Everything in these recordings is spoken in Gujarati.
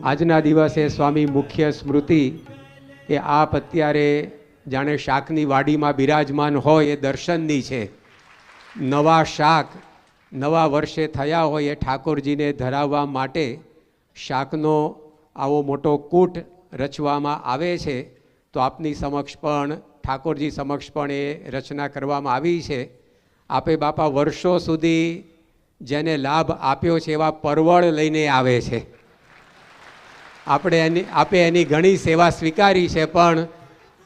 આજના દિવસે સ્વામી મુખ્ય સ્મૃતિ એ આપ અત્યારે જાણે શાકની વાડીમાં બિરાજમાન હોય એ દર્શનની છે. નવા શાક નવા વર્ષે થયા હોય એ ઠાકોરજીને ધરાવવા માટે શાકનો આવો મોટો કૂટ રચવામાં આવે છે. તો આપની સમક્ષ પણ ઠાકોરજી સમક્ષ પણ એ રચના કરવામાં આવી છે. આપે બાપા વર્ષો સુધી જેને લાભ આપ્યો છે એવા પરવળ લઈને આવે છે. આપે એની ઘણી સેવા સ્વીકારી છે, પણ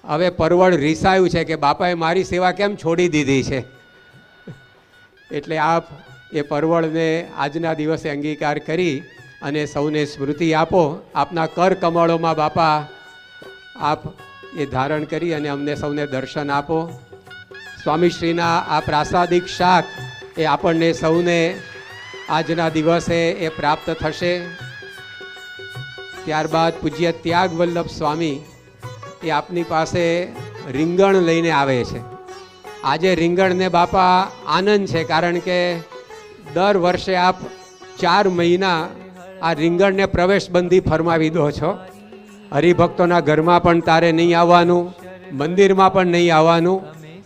હવે પરવળ રીસાયું છે કે બાપાએ મારી સેવા કેમ છોડી દીધી છે. એટલે આપ એ પરવળને આજના દિવસે અંગીકાર કરી અને સૌને સ્મૃતિ આપો. આપના કર કમળોમાં બાપા આપ એ ધારણ કરી અને અમને સૌને દર્શન આપો. સ્વામીશ્રીના આ પ્રાસાદિક શાક એ આપણને સૌને આજના દિવસે એ પ્રાપ્ત થશે. ત્યારબાદ પૂજ્ય ત્યાગ વલ્લભ સ્વામી એ આપની પાસે રીંગણ લઈને આવે છે. આજે રીંગણને બાપા આનંદ છે, કારણ કે દર વર્ષે આપ 4 મહિના આ રીંગણને પ્રવેશબંધી ફરમાવી દો છો. હરિભક્તોના ઘરમાં પણ તારે નહીં આવવાનું, મંદિરમાં પણ નહીં આવવાનું,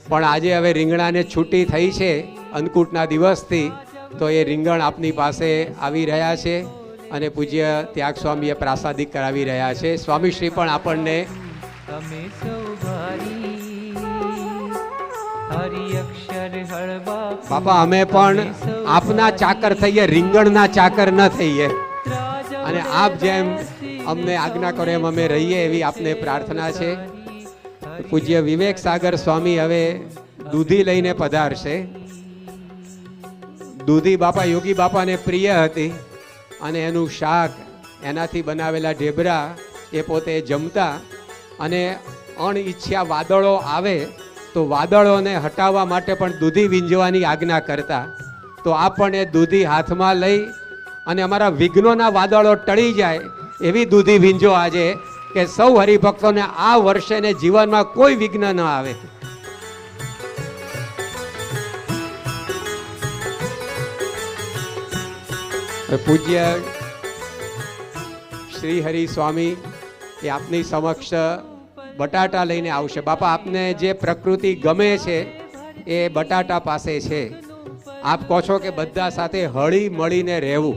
પણ આજે હવે રીંગણાને છૂટી થઈ છે અન્નકૂટના દિવસથી, તો એ રીંગણ આપની પાસે આવી રહ્યા છે અને પૂજ્ય ત્યાગ સ્વામીએ પ્રાસાદિક કરાવી રહ્યા છે. સ્વામીશ્રી પણ આપણને બાપા અમે પણ આપના ચાકર થઈએ, રીંગણના ચાકર ન થઈએ, અને આપ જેમ અમને આજ્ઞા કરો એમ અમે રહીએ એવી આપને પ્રાર્થના છે. પૂજ્ય વિવેક સાગર સ્વામી હવે દૂધી લઈને પધારશે. દૂધી બાપા યોગી બાપાને પ્રિય હતી અને એનું શાક, એનાથી બનાવેલા ઢેબરા એ પોતે જમતા, અને અણઈચ્છ્યા વાદળો આવે તો વાદળોને હટાવવા માટે પણ દૂધી વીંજવાની આજ્ઞા કરતા. તો આપ પણ એ દૂધી હાથમાં લઈ અને અમારા વિઘ્નોના વાદળો ટળી જાય એવી દૂધી વીંજો આજે, કે સૌ હરિભક્તોને આ વર્ષે ને જીવનમાં કોઈ વિઘ્ન ન આવે. પૂજ્ય શ્રી હરિ સ્વામી એ આપની સમક્ષ બટાટા લઈને આવશે. બાપા આપને જે પ્રકૃતિ ગમે છે એ બટાટા પાસે છે. આપ કહો છો કે બધા સાથે હળી મળીને રહેવું,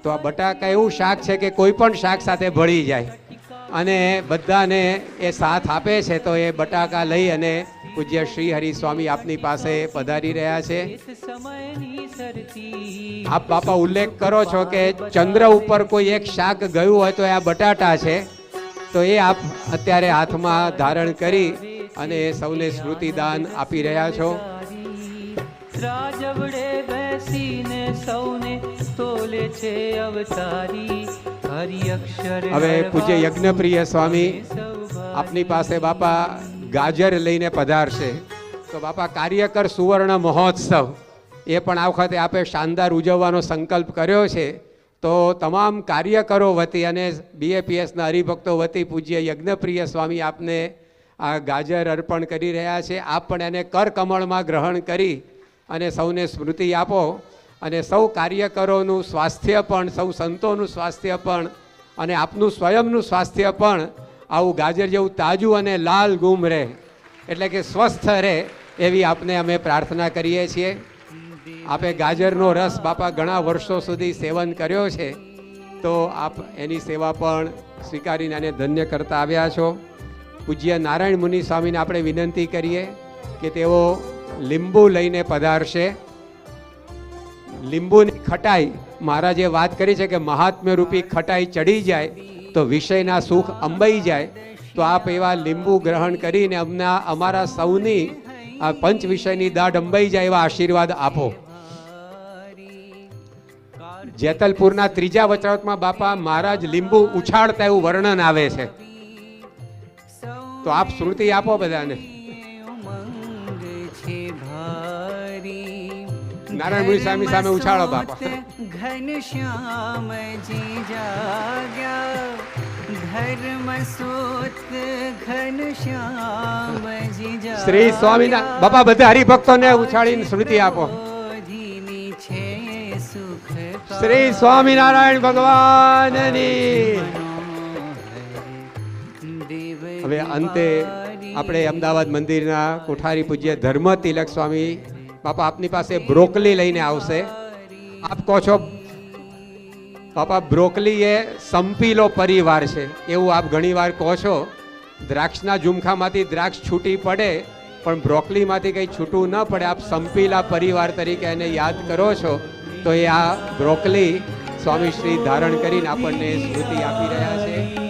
તો આ બટાકા એવું શાક છે કે કોઈ પણ શાક સાથે ભળી જાય અને બધાને એ સાથ આપે છે. તો એ બટાકા લઈ અને પૂજ્ય શ્રી હરિ સ્વામી આપની પાસે પધારી રહ્યા છે. આપ બાપા ઉલ્લેખ કરો છો કે ચંદ્ર ઉપર કોઈ એક શાક ગયું હોય તો એ આ બટાટા છે. તો એ આપ અત્યારે હાથમાં ધારણ કરી અને સૌને સ્મૃતિદાન આપી રહ્યા છો. હવે પૂજ્ય યજ્ઞપ્રિય સ્વામી આપની પાસે બાપા ગાજર લઈને પધારશે. તો બાપા કાર્યકર સુવર્ણ મહોત્સવ એ પણ આ વખતે આપે શાનદાર ઉજવવાનો સંકલ્પ કર્યો છે. તો તમામ કાર્યકરો વતી અને BAPSના હરિભક્તો વતી પૂજ્ય યજ્ઞપ્રિય સ્વામી આપને આ ગાજર અર્પણ કરી રહ્યા છે. આપ પણ એને કર કમળમાં ગ્રહણ કરી અને સૌને સ્મૃતિ આપો, અને સૌ કાર્યકરોનું સ્વાસ્થ્ય પણ, સૌ સંતોનું સ્વાસ્થ્ય પણ અને આપનું સ્વયંનું સ્વાસ્થ્ય પણ આવું ગાજર જેવું તાજું અને લાલ ગુમ રહે, એટલે કે સ્વસ્થ રહે એવી આપને અમે પ્રાર્થના કરીએ છીએ. આપે ગાજરનો રસ બાપા ઘણા વર્ષો સુધી સેવન કર્યો છે, તો આપ એની સેવા પણ સ્વીકારીને એને ધન્ય કરતા આવ્યા છો. પૂજ્ય નારાયણ મુનિ સ્વામીને આપણે વિનંતી કરીએ કે તેઓ લીંબુ લઈને પધારશે. લીંબુની ખટાઈ, મહારાજે વાત કરી છે કે મહાત્મ્ય રૂપી ખટાઈ ચડી જાય તો વિષયના સુખ અંબાઈ જાય. તો આપ એવા લીંબુ ગ્રહણ કરીને અમારા સૌની આ પંચ વિષયની દાઢ અંબાઈ જાય એવા આશીર્વાદ આપો. જેતલપુરના 3જા વચરાવતમાં બાપા મહારાજ લીંબુ ઉછાળતા એવું વર્ણન આવે છે. તો આપ શ્રુતિ આપો બધાને. નારાયણ મુનિ સ્વામી સામે ઉછાળો બાપા. ઘનશ્યામજી જાગ્યા ધર્મ સૂત ઘનશ્યામજી જાગ્યા. શ્રી સ્વામીના બાપા બધા હરિભક્તોને ઉછાળીને શ્રુતિ આપો. શ્રી સ્વામિનારાયણ ભગવાનની. હવે અંતે આપણે અમદાવાદ મંદિરના કોઠારી પૂજ્ય ધર્મ તિલક સ્વામી બાપા આપની પાસે બ્રોકલી લઈને આવશે. આપ કહો છો બાપા બ્રોકલી એ સંપીલો પરિવાર છે એવું આપ ઘણીવાર કહો છો. દ્રાક્ષના ઝુમખામાંથી દ્રાક્ષ છૂટી પડે પણ બ્રોકલીમાંથી કંઈ છૂટું ન પડે. આપ સંપીલા પરિવાર તરીકે એને યાદ કરો છો તો એ આ બ્રોકલી સ્વામી શ્રી ધારણ કરીને આપણને સ્મૃતિ આપી રહ્યા છે.